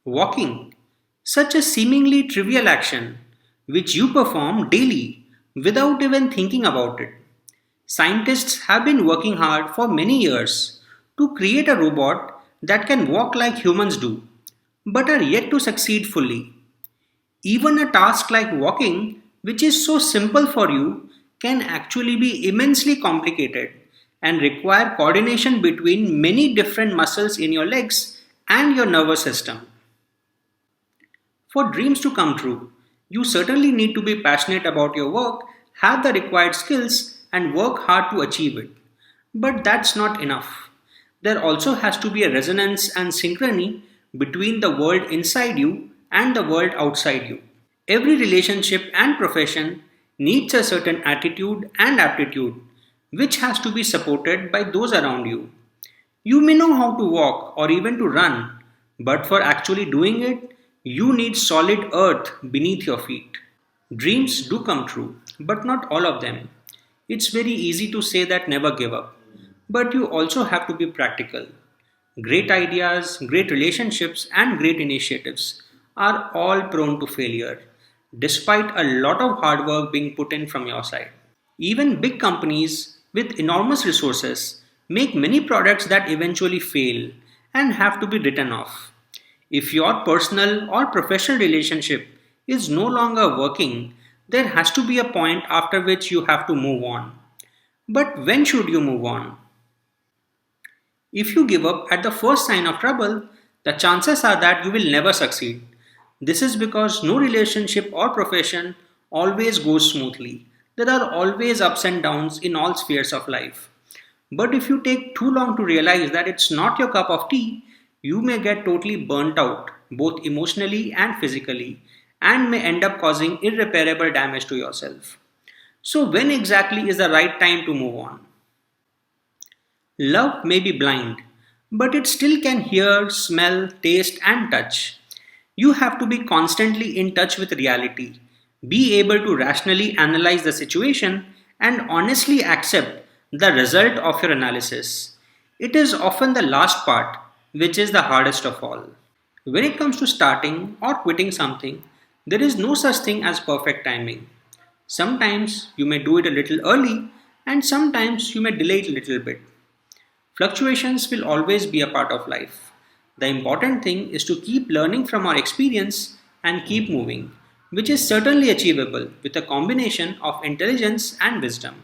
Walking, such a seemingly trivial action, which you perform daily without even thinking about it. Scientists have been working hard for many years to create a robot that can walk like humans do, but are yet to succeed fully. Even a task like walking, which is so simple for you, can actually be immensely complicated and require coordination between many different muscles in your legs and your nervous system. For dreams to come true, you certainly need to be passionate about your work, have the required skills, and work hard to achieve it. But that's not enough. There also has to be a resonance and synchrony between the world inside you and the world outside you. Every relationship and profession needs a certain attitude and aptitude, which has to be supported by those around you. You may know how to walk or even to run, but for actually doing it, you need solid earth beneath your feet. Dreams do come true, but not all of them. It's very easy to say that never give up, but you also have to be practical. Great ideas, great relationships, and great initiatives are all prone to failure, despite a lot of hard work being put in from your side. Even big companies with enormous resources make many products that eventually fail and have to be written off. If your personal or professional relationship is no longer working, there has to be a point after which you have to move on. But when should you move on? If you give up at the first sign of trouble, the chances are that you will never succeed. This is because no relationship or profession always goes smoothly. There are always ups and downs in all spheres of life. But if you take too long to realize that it's not your cup of tea, you may get totally burnt out, both emotionally and physically, and may end up causing irreparable damage to yourself. So, when exactly is the right time to move on? Love may be blind, but it still can hear, smell, taste, and touch. You have to be constantly in touch with reality, be able to rationally analyze the situation, and honestly accept the result of your analysis. It is often the last part which is the hardest of all. When it comes to starting or quitting something, there is no such thing as perfect timing. Sometimes you may do it a little early, and sometimes you may delay it a little bit. Fluctuations will always be a part of life. The important thing is to keep learning from our experience and keep moving, which is certainly achievable with a combination of intelligence and wisdom.